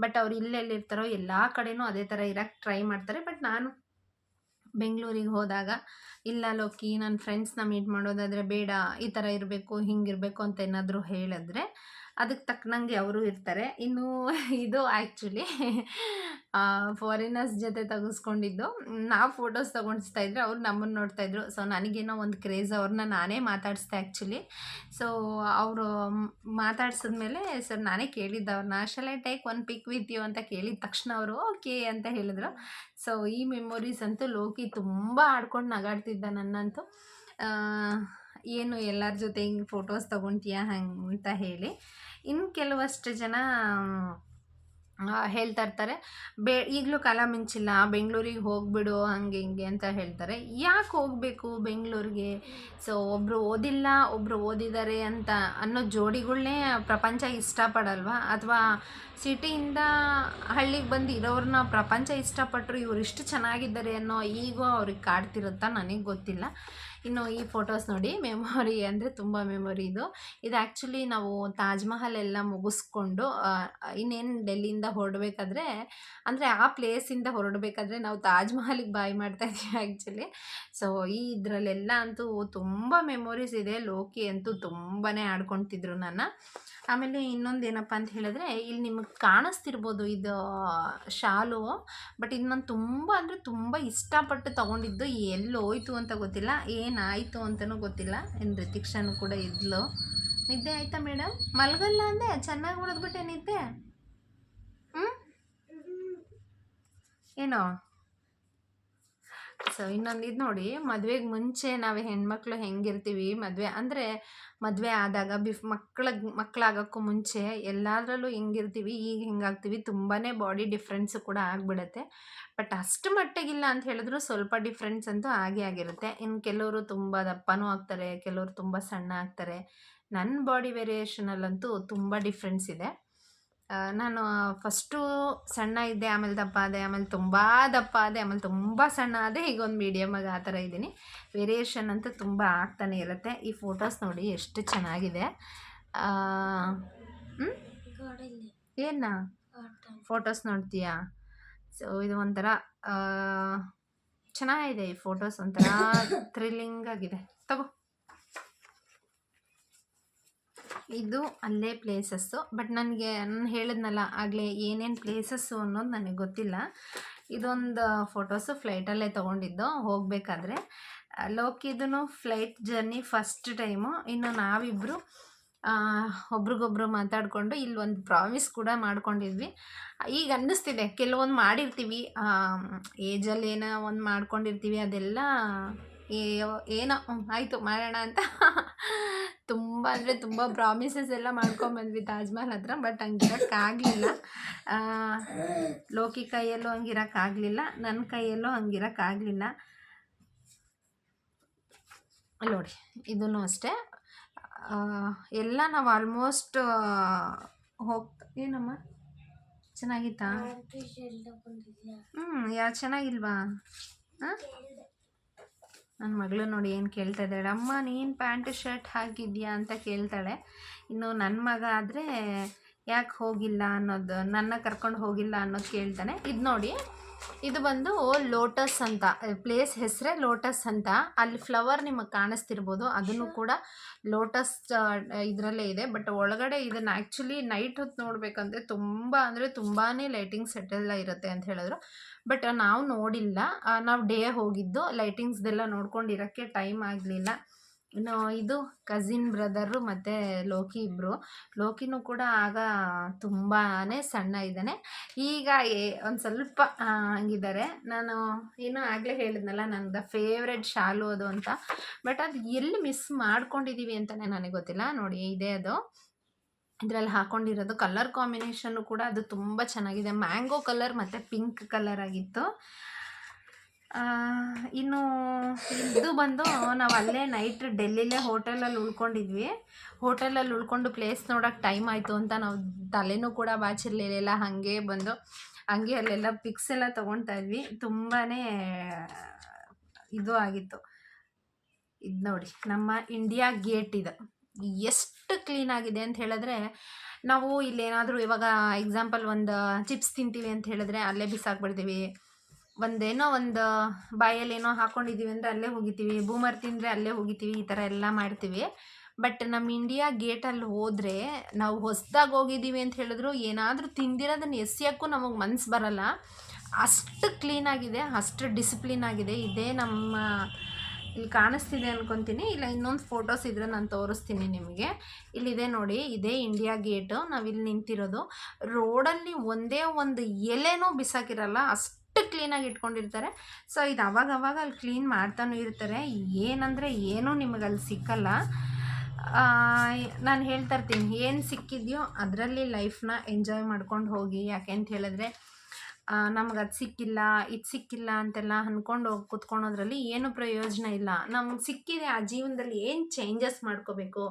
ಬಟ್ ಅವ್ರು ಇಲ್ಲೆಲ್ಲಿರ್ತಾರೋ ಎಲ್ಲ ಕಡೆನೂ ಅದೇ ಥರ ಇರೋಕ್ಕೆ ಟ್ರೈ ಮಾಡ್ತಾರೆ. ಬಟ್ ನಾನು ಬೆಂಗಳೂರಿಗೆ ಹೋದಾಗ, ಇಲ್ಲ ಲೋಕಿ ನನ್ನ ಫ್ರೆಂಡ್ಸ್ನ ಮೀಟ್ ಮಾಡೋದಾದರೆ ಬೇಡ, ಈ ಥರ ಇರಬೇಕು, ಹಿಂಗಿರಬೇಕು ಅಂತ ಏನಾದರೂ ಹೇಳಿದ್ರೆ ಅದಕ್ಕೆ ತಕ್ಕನಂಗೆ ಅವರು ಇರ್ತಾರೆ. ಇನ್ನು ಇದು ಆ್ಯಕ್ಚುಲಿ ಫಾರಿನರ್ಸ್ ಜೊತೆ ತೆಗೆಸ್ಕೊಂಡಿದ್ದು. ನಾವು ಫೋಟೋಸ್ ತೊಗೊಳಿಸ್ತಾ ಇದ್ರೆ ಅವ್ರು ನಮ್ಮನ್ನು ನೋಡ್ತಾಯಿದ್ರು. ಸೊ ನನಗೇನೋ ಒಂದು ಕ್ರೇಜ್, ಅವ್ರನ್ನ ನಾನೇ ಮಾತಾಡಿಸ್ದೆ ಆ್ಯಕ್ಚುಲಿ. ಸೊ ಅವರು ಮಾತಾಡ್ಸಿದ್ಮೇಲೆ ಸರ್ ನಾನೇ ಕೇಳಿದ್ದೆ ಅವ್ರನ್ನ, shall I take one pic with you ಅಂತ ಕೇಳಿದ ತಕ್ಷಣ ಅವರು ಓಕೆ ಅಂತ ಹೇಳಿದರು. ಸೊ ಈ ಮೆಮೊರೀಸ್ ಅಂತೂ ಲೋಕಿ ತುಂಬ ಆಡ್ಕೊಂಡು ನಗಾಡ್ತಿದ್ದ ನನ್ನಂತೂ. ಏನು ಎಲ್ಲರ ಜೊತೆ ಹಿಂಗೆ ಫೋಟೋಸ್ ತೊಗೊಳ್ತೀಯಾ ಹಂಗೆ ಅಂತ ಹೇಳಿ. ಇನ್ನು ಕೆಲವಷ್ಟು ಜನ ಹೇಳ್ತಾ ಇರ್ತಾರೆ, ಈಗಲೂ ಕಾಲ ಮಿಂಚಿಲ್ಲ, ಬೆಂಗಳೂರಿಗೆ ಹೋಗ್ಬಿಡು ಹಂಗೆ ಹಿಂಗೆ ಅಂತ ಹೇಳ್ತಾರೆ. ಯಾಕೆ ಹೋಗಬೇಕು ಬೆಂಗಳೂರಿಗೆ? ಸೊ ಒಬ್ಬರು ಓದಿಲ್ಲ, ಒಬ್ಬರು ಓದಿದ್ದಾರೆ ಅಂತ ಅನ್ನೋ ಜೋಡಿಗಳನ್ನೇ ಪ್ರಪಂಚ ಇಷ್ಟಪಡಲ್ವಾ? ಅಥವಾ ಸಿಟಿಯಿಂದ ಹಳ್ಳಿಗೆ ಬಂದು ಇರೋರನ್ನ ಪ್ರಪಂಚ ಇಷ್ಟಪಟ್ಟರು ಇವ್ರು ಇಷ್ಟು ಚೆನ್ನಾಗಿದ್ದಾರೆ ಅನ್ನೋ ಈಗೋ ಅವ್ರಿಗೆ ಕಾಡ್ತಿರುತ್ತಾ ನನಗೆ ಗೊತ್ತಿಲ್ಲ. ಇನ್ನು ಈ ಫೋಟೋಸ್ ನೋಡಿ, ಮೆಮೊರಿ ಅಂದರೆ ತುಂಬ ಮೆಮೊರಿ ಇದು. ಆ್ಯಕ್ಚುಲಿ ನಾವು ತಾಜ್ ಮಹಲ್ ಎಲ್ಲ ಮುಗಿಸ್ಕೊಂಡು ಇನ್ನೇನು ಡೆಲ್ಲಿಯಿಂದ ಹೊರಡಬೇಕಾದ್ರೆ, ಅಂದರೆ ಆ ಪ್ಲೇಸಿಂದ ಹೊರಡಬೇಕಾದ್ರೆ ನಾವು ತಾಜ್ ಮಹಲಿಗೆ ಬಾಯ್ ಮಾಡ್ತಾಯಿದ್ವಿ ಆ್ಯಕ್ಚುಲಿ. ಸೊ ಈ ಇದರಲ್ಲೆಲ್ಲ ಅಂತೂ ತುಂಬ ಮೆಮೊರೀಸ್ ಇದೆ. ಲೋಕಿ ಅಂತೂ ತುಂಬಾ ಆಡ್ಕೊತಿದ್ರು ನನ್ನ. ಆಮೇಲೆ ಇನ್ನೊಂದು ಏನಪ್ಪ ಅಂತ ಹೇಳಿದ್ರೆ, ಇಲ್ಲಿ ನಿಮಗೆ ಕಾಣಿಸ್ತಿರ್ಬೋದು ಇದು ಶಾಲು. ಬಟ್ ಇದು ನಾನು ತುಂಬ ಅಂದರೆ ತುಂಬ ಇಷ್ಟಪಟ್ಟು ತೊಗೊಂಡಿದ್ದು. ಎಲ್ಲೋಯ್ತು ಅಂತ ಗೊತ್ತಿಲ್ಲ, ಏನಾಯಿತು ಅಂತಲೂ ಗೊತ್ತಿಲ್ಲ. ಇನ್ನು ರಿತಿಕ್ಷಾನು ಕೂಡ ಇದ್ಲು. ನಿದ್ದೆ ಆಯಿತಾ ಮೇಡಮ್? ಮಲಗಲ್ಲ ಅಂದೆ, ಚೆನ್ನಾಗಿ ಉಳಿದ್ಬಿಟ್ಟೆ ನಿದ್ದೆ. ಏನೋ. ಸೊ ಇನ್ನೊಂದು ಇದು ನೋಡಿ, ಮದುವೆಗೆ ಮುಂಚೆ ನಾವು ಹೆಣ್ಮಕ್ಳು ಹೆಂಗಿರ್ತೀವಿ, ಮದುವೆ ಆದಾಗ ಮಕ್ಕಳಾಗೋಕ್ಕೂ ಮುಂಚೆ ಎಲ್ಲದರಲ್ಲೂ ಹೆಂಗಿರ್ತೀವಿ, ಈಗ ಹೆಂಗಾಗ್ತೀವಿ, ತುಂಬಾ ಬಾಡಿ ಡಿಫ್ರೆನ್ಸು ಕೂಡ ಆಗಿಬಿಡುತ್ತೆ. ಬಟ್ ಅಷ್ಟು ಮಟ್ಟಿಗಿಲ್ಲ ಅಂತ ಹೇಳಿದ್ರು ಸ್ವಲ್ಪ ಡಿಫ್ರೆನ್ಸ್ ಅಂತೂ ಆಗಿರುತ್ತೆ. ಇನ್ನು ಕೆಲವರು ತುಂಬ ದಪ್ಪನೂ ಆಗ್ತಾರೆ, ಕೆಲವರು ತುಂಬ ಸಣ್ಣ ಆಗ್ತಾರೆ. ನನ್ನ ಬಾಡಿ ವೇರಿಯೇಷನಲ್ಲಂತೂ ತುಂಬ ಡಿಫ್ರೆನ್ಸ್ ಇದೆ. ನಾನು ಫಸ್ಟು ಸಣ್ಣ ಇದ್ದೆ, ಆಮೇಲೆ ದಪ್ಪ ಆದೆ, ಆಮೇಲೆ ತುಂಬ ದಪ್ಪ ಆದೆ, ಆಮೇಲೆ ತುಂಬ ಸಣ್ಣ ಆದೆ, ಈಗ ಒಂದು ಮೀಡಿಯಮಾಗಿ ಆ ಥರ ಇದ್ದೀನಿ. ವೇರಿಯೇಷನ್ ಅಂತೂ ತುಂಬ ಆಗ್ತಾನೆ ಇರುತ್ತೆ. ಈ ಫೋಟೋಸ್ ನೋಡಿ ಎಷ್ಟು ಚೆನ್ನಾಗಿದೆ. ಏನು ಫೋಟೋಸ್ ನೋಡ್ತೀಯಾ? ಸೊ ಇದು ಒಂಥರ ಚೆನ್ನಾಗಿದೆ. ಈ ಫೋಟೋಸ್ ಒಂಥರ ಥ್ರಿಲ್ಲಿಂಗ್ ಆಗಿದೆ. ತಗೋ, ಇದು ಅಲ್ಲೇ ಪ್ಲೇಸಸ್ಸು. ಬಟ್ ನನಗೆ ನಾನು ಹೇಳಿದ್ನಲ್ಲ ಆಗಲೇ ಏನೇನು ಪ್ಲೇಸಸ್ಸು ಅನ್ನೋದು ನನಗೆ ಗೊತ್ತಿಲ್ಲ. ಇದೊಂದು ಫೋಟೋಸು ಫ್ಲೈಟಲ್ಲೇ ತೊಗೊಂಡಿದ್ದು ಹೋಗಬೇಕಾದ್ರೆ. ಲೋಕಿದೂ ಫ್ಲೈಟ್ ಜರ್ನಿ ಫಸ್ಟ್ ಟೈಮು. ಇನ್ನು ನಾವಿಬ್ಬರು ಒಬ್ರಿಗೊಬ್ರು ಮಾತಾಡಿಕೊಂಡು ಇಲ್ಲಿ ಒಂದು ಪ್ರಾಮಿಸ್ ಕೂಡ ಮಾಡ್ಕೊಂಡಿದ್ವಿ. ಈಗ ಅನ್ನಿಸ್ತಿದೆ, ಕೆಲವೊಂದು ಮಾಡಿರ್ತೀವಿ, ಏಜಲ್ಲಿ ಏನೋ ಒಂದು ಮಾಡ್ಕೊಂಡಿರ್ತೀವಿ, ಅದೆಲ್ಲ ಏನೋ ಆಯಿತು ಮಾಡೋಣ ಅಂತ ತುಂಬ ಅಂದರೆ ತುಂಬ ಪ್ರಾಮಿಸಸ್ ಎಲ್ಲ ಮಾಡ್ಕೊಂಬಂದ್ವಿ ತಾಜ್ ಮಹಲ್ ಹತ್ರ. ಬಟ್ ಹಂಗಿರೋಕ್ಕಾಗಲಿಲ್ಲ. ಲೋಕಿ ಕೈಯಲ್ಲೂ ಹಂಗಿರೋಕ್ಕಾಗಲಿಲ್ಲ, ನನ್ನ ಕೈಯಲ್ಲೂ ಹಂಗಿರೋಕ್ಕಾಗಲಿಲ್ಲ. ನೋಡಿ ಇದೂ ಅಷ್ಟೇ. ಎಲ್ಲ ನಾವು ಆಲ್ಮೋಸ್ಟ್ ಏನಮ್ಮ ಚೆನ್ನಾಗಿತ್ತಾ? ಯಾರು ಚೆನ್ನಾಗಿಲ್ವಾ? ನನ್ನ ಮಗಳು ನೋಡಿ ಏನು ಕೇಳ್ತಾ ಇದ್ದಾಳೆ, ಅಮ್ಮ ನೀನು ಪ್ಯಾಂಟ್ ಶರ್ಟ್ ಹಾಕಿದ್ಯಾ ಅಂತ ಕೇಳ್ತಾಳೆ. ಇನ್ನು ನನ್ನ ಮಗ ಆದರೆ ಯಾಕೆ ಹೋಗಿಲ್ಲ ಅನ್ನೋದು, ನನ್ನ ಕರ್ಕೊಂಡು ಹೋಗಿಲ್ಲ ಅನ್ನೋದು ಕೇಳ್ತಾನೆ. ಇದು ನೋಡಿ, ಇದು ಬಂದು ಲೋಟಸ್ ಅಂತ, ಪ್ಲೇಸ್ ಹೆಸರೇ ಲೋಟಸ್ ಅಂತ. ಅಲ್ಲಿ ಫ್ಲವರ್ ನಿಮಗೆ ಕಾಣಿಸ್ತಿರ್ಬೋದು, ಅದನ್ನು ಕೂಡ ಲೋಟಸ್ ಇದರಲ್ಲೇ ಇದೆ. ಬಟ್ ಒಳಗಡೆ ಇದನ್ನು ಆ್ಯಕ್ಚುಲಿ ನೈಟ್ ಹೊತ್ತು ನೋಡಬೇಕಂದ್ರೆ ತುಂಬಾ ಲೈಟಿಂಗ್ ಸೆಟ್ಟೆಲ್ಲ ಇರುತ್ತೆ ಅಂತ ಹೇಳಿದ್ರು. ಬಟ್ ನಾವು ನೋಡಿಲ್ಲ, ನಾವು ಡೇ ಹೋಗಿದ್ದು. ಲೈಟಿಂಗ್ಸ್ದೆಲ್ಲ ನೋಡ್ಕೊಂಡಿರೋಕ್ಕೆ ಟೈಮ್ ಆಗಲಿಲ್ಲ. ಇನ್ನು ಇದು ಕಸಿನ್ ಬ್ರದರು ಮತ್ತು ಲೋಕಿ ಇಬ್ಬರು. ಲೋಕಿನೂ ಕೂಡ ಆಗ ತುಂಬಾ ಸಣ್ಣ ಇದ್ದಾನೆ, ಈಗ ಒಂದು ಸ್ವಲ್ಪ ಹಂಗಿದ್ದಾರೆ. ನಾನು ಏನೋ ಆಗಲೇ ಹೇಳಿದ್ನಲ್ಲ, ನನಗೆ ಫೇವ್ರೆಟ್ ಶಾಲು ಅದು ಅಂತ. ಬಟ್ ಅದು ಎಲ್ಲಿ ಮಿಸ್ ಮಾಡ್ಕೊಂಡಿದ್ದೀವಿ ಅಂತಲೇ ನನಗೆ ಗೊತ್ತಿಲ್ಲ. ನೋಡಿ ಇದೆ ಅದು, ಇದರಲ್ಲಿ ಹಾಕ್ಕೊಂಡಿರೋದು. ಕಲರ್ ಕಾಂಬಿನೇಷನ್ನು ಕೂಡ ಅದು ತುಂಬ ಚೆನ್ನಾಗಿದೆ. ಮ್ಯಾಂಗೋ ಕಲರ್ ಮತ್ತು ಪಿಂಕ್ ಕಲರ್ ಆಗಿತ್ತು. ಆ, ಇನ್ನು ಇದು ಬಂದು ನಾವು ಅಲ್ಲೇ ನೈಟ್ ಡೆಲ್ಲಿಲೇ ಹೋಟೆಲಲ್ಲಿ ಉಳ್ಕೊಂಡಿದ್ವಿ. ಹೋಟೆಲಲ್ಲಿ ಉಳ್ಕೊಂಡು ಪ್ಲೇಸ್ ನೋಡೋಕೆ ಟೈಮ್ ಆಯಿತು ಅಂತ ನಾವು ತಲೆನೂ ಕೂಡ ಬಾಚಿರಲಿಲ್ಲ. ಹಾಗೆ ಬಂದು ಹಂಗೆ ಅಲ್ಲೆಲ್ಲ ಪಿಕ್ಸ್ ಎಲ್ಲ ತೊಗೊಳ್ತಾ ಇದ್ವಿ. ತುಂಬಾ ಇದು ಆಗಿತ್ತು. ಇದು ನೋಡಿ ನಮ್ಮ ಇಂಡಿಯಾ ಗೇಟ್ ಇದು ಎಷ್ಟು ಕ್ಲೀನ್ ಆಗಿದೆ ಅಂತ ಹೇಳಿದ್ರೆ, ನಾವು ಇಲ್ಲೇನಾದರೂ ಇವಾಗ ಎಕ್ಸಾಂಪಲ್ ಒಂದು ಚಿಪ್ಸ್ ತಿಂತೀವಿ ಅಂತ ಹೇಳಿದ್ರೆ ಅಲ್ಲೇ ಬಿಸಾಕ್ಬಿಡ್ತೀವಿ. ಒಂದೇನೋ ಒಂದು ಬಾಯಲ್ಲೇನೋ ಹಾಕ್ಕೊಂಡಿದ್ದೀವಿ ಅಂದರೆ ಅಲ್ಲೇ ಹೋಗಿತೀವಿ. ಬೂಮರ್ ತಿಂದರೆ ಅಲ್ಲೇ ಹೋಗಿತೀವಿ. ಈ ಥರ ಎಲ್ಲ ಮಾಡ್ತೀವಿ. ಬಟ್ ನಮ್ಮ ಇಂಡಿಯಾ ಗೇಟಲ್ಲಿ ಹೋದರೆ ನಾವು ಹೊಸ್ದಾಗಿ ಹೋಗಿದ್ದೀವಿ ಅಂತ ಹೇಳಿದ್ರು ಏನಾದರೂ ತಿಂದಿರೋದನ್ನು ಎಸೆಯೋಕ್ಕೂ ನಮಗೆ ಮನಸ್ಸು ಬರಲ್ಲ. ಅಷ್ಟು ಕ್ಲೀನಾಗಿದೆ, ಅಷ್ಟು ಡಿಸಿಪ್ಲಿನ್ ಆಗಿದೆ. ಇದೇ ನಮ್ಮ ಇಲ್ಲಿ ಕಾಣಿಸ್ತಿದೆ ಅನ್ಕೊತೀನಿ. ಇಲ್ಲ ಇನ್ನೊಂದು ಫೋಟೋಸ್ ಇದ್ರೆ ನಾನು ತೋರಿಸ್ತೀನಿ ನಿಮಗೆ. ಇಲ್ಲಿದೆ ನೋಡಿ, ಇದೇ ಇಂಡಿಯಾ ಗೇಟು. ನಾವಿಲ್ಲಿ ನಿಂತಿರೋದು. ರೋಡಲ್ಲಿ ಒಂದೇ ಒಂದು ಎಲೆನೂ ಬಿಸಾಕಿರಲ್ಲ, ಅಷ್ಟು ಕ್ಲೀನಾಗಿ ಇಟ್ಕೊಂಡಿರ್ತಾರೆ. ಸೊ ಇದು ಅವಾಗ ಅಲ್ಲಿ ಕ್ಲೀನ್ ಮಾಡ್ತಾನೂ ಇರ್ತಾರೆ. ಏನಂದರೆ ಏನೂ ನಿಮಗೆ ಅಲ್ಲಿ ಸಿಕ್ಕಲ್ಲ. ನಾನು ಹೇಳ್ತಾ ಇರ್ತೀನಿ, ಏನು ಸಿಕ್ಕಿದೆಯೋ ಅದರಲ್ಲಿ ಲೈಫ್ನ ಎಂಜಾಯ್ ಮಾಡ್ಕೊಂಡು ಹೋಗಿ. ಯಾಕೆ ಅಂತ ಹೇಳಿದ್ರೆ ನಮ್ಗೆ ಅದು ಸಿಕ್ಕಿಲ್ಲ, ಇದು ಸಿಕ್ಕಿಲ್ಲ ಅಂತೆಲ್ಲ ಅಂದ್ಕೊಂಡು ಹೋಗಿ ಕುತ್ಕೊಳೋದ್ರಲ್ಲಿ ಏನು ಪ್ರಯೋಜನ ಇಲ್ಲ. ನಮ್ಗೆ ಸಿಕ್ಕಿದೆ, ಆ ಜೀವನದಲ್ಲಿ ಏನು ಚೇಂಜಸ್ ಮಾಡ್ಕೋಬೇಕು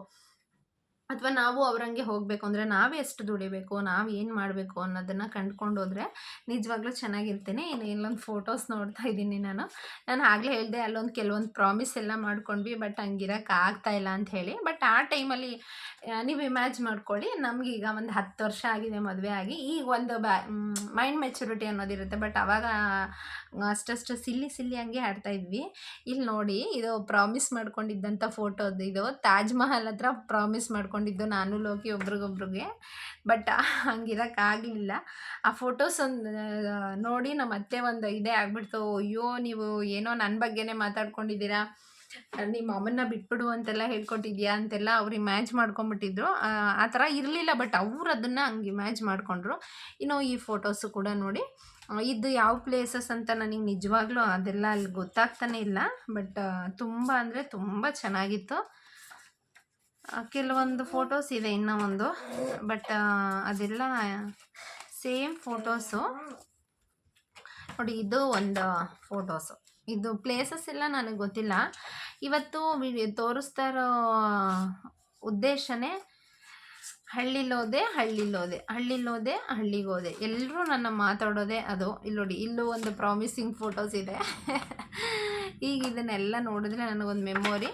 ಅಥವಾ ನಾವು ಅವರಂಗೆ ಹೋಗಬೇಕು ಅಂದರೆ ನಾವೇ ಎಷ್ಟು ದುಡಿಬೇಕು, ನಾವು ಏನು ಮಾಡಬೇಕು ಅನ್ನೋದನ್ನು ಕಂಡುಕೊಂಡು ಹೋದರೆ ನಿಜವಾಗ್ಲೂ ಚೆನ್ನಾಗಿರ್ತೀನಿ. ಇನ್ನು ಇಲ್ಲೊಂದು ಫೋಟೋಸ್ ನೋಡ್ತಾ ಇದ್ದೀನಿ ನಾನು ಆಗಲೇ ಹೇಳಿದೆ ಅಲ್ಲೊಂದು ಕೆಲವೊಂದು ಪ್ರಾಮಿಸ್ ಎಲ್ಲ ಮಾಡ್ಕೊಂಡ್ವಿ. ಬಟ್ ಹಂಗಿರೋಕ್ಕೆ ಆಗ್ತಾಯಿಲ್ಲ ಅಂತ ಹೇಳಿ. ಬಟ್ ಆ ಟೈಮಲ್ಲಿ ನೀವು ಇಮ್ಯಾಜ್ ಮಾಡ್ಕೊಳ್ಳಿ, ನಮಗೀಗ ಒಂದು 10 ವರ್ಷ ಆಗಿದೆ ಮದುವೆ ಆಗಿ. ಈಗ ಒಂದು ಮೈಂಡ್ ಮೆಚುರಿಟಿ ಅನ್ನೋದಿರುತ್ತೆ. ಬಟ್ ಆವಾಗ ಅಷ್ಟಷ್ಟು ಸಿಲ್ಲಿ ಹಂಗೆ ಆಡ್ತಾ ಇದ್ವಿ. ಇಲ್ಲಿ ನೋಡಿ, ಇದು ಪ್ರಾಮಿಸ್ ಮಾಡ್ಕೊಂಡಿದ್ದಂಥ ಫೋಟೋದು. ಇದು ತಾಜ್ ಮಹಲ್ ಹತ್ರ ಪ್ರಾಮಿಸ್ ಮಾಡ್ಕೊಂಡಿದ್ದು ನಾನು ಲೋಕಿ ಒಬ್ರಿಗೊಬ್ರಿಗೆ. ಬಟ್ ಹಂಗಿರೋಕ್ಕಾಗಲಿಲ್ಲ. ಆ ಫೋಟೋಸ್ ಒಂದು ನೋಡಿ ನಮ್ಮ ಅತ್ತೆ ಒಂದು ಇದೇ ಆಗ್ಬಿಡ್ತು. ಅಯ್ಯೋ, ನೀವು ಏನೋ ನನ್ನ ಬಗ್ಗೆನೇ ಮಾತಾಡ್ಕೊಂಡಿದ್ದೀರಾ, ನಿಮ್ಮ ಅಮ್ಮನ್ನ ಬಿಟ್ಬಿಡು ಅಂತೆಲ್ಲ ಹೇಳ್ಕೊಟ್ಟಿದ್ಯಾ ಅಂತೆಲ್ಲ ಅವ್ರು ಇಮ್ಯಾಜ್ ಮಾಡ್ಕೊಂಬಿಟ್ಟಿದ್ರು. ಆ ಥರ ಇರಲಿಲ್ಲ, ಬಟ್ ಅವ್ರು ಅದನ್ನು ಹಂಗೆ ಇಮ್ಯಾಜ್ ಮಾಡಿಕೊಂಡ್ರು. ಇನ್ನು ಈ ಫೋಟೋಸು ಕೂಡ ನೋಡಿ, ಇದು ಯಾವ ಪ್ಲೇಸಸ್ ಅಂತ ನನಗೆ ನಿಜವಾಗ್ಲೂ ಅದೆಲ್ಲ ಅಲ್ಲಿ ಗೊತ್ತಾಗ್ತಾನೆ ಇಲ್ಲ. ಬಟ್ ತುಂಬ ಅಂದರೆ ತುಂಬ ಚೆನ್ನಾಗಿತ್ತು. ಕೆಲವೊಂದು ಫೋಟೋಸ್ ಇದೆ ಇನ್ನೂ ಒಂದು, ಬಟ್ ಅದೆಲ್ಲ ಸೇಮ್ ಫೋಟೋಸು ನೋಡಿ. ಇದು ಒಂದು ಫೋಟೋಸು, ಇದು ಪ್ಲೇಸಸ್ ಎಲ್ಲ ನನಗೆ ಗೊತ್ತಿಲ್ಲ. ಇವತ್ತು ವಿಡಿಯೋ ತೋರಿಸ್ತಾ ಇರೋ ಉದ್ದೇಶನೇ ಹಳ್ಳಿಲೋದೆ ಹಳ್ಳಿಗೋದೆ ಎಲ್ಲರೂ ನನ್ನ ಮಾತಾಡೋದೇ ಅದು. ಇಲ್ಲಿ ನೋಡಿ, ಇಲ್ಲೂ ಒಂದು ಪ್ರಾಮಿಸಿಂಗ್ ಫೋಟೋಸ್ ಇದೆ. ಈಗ ಇದನ್ನೆಲ್ಲ ನೋಡಿದ್ರೆ ನನಗೊಂದು ಮೆಮೊರಿ.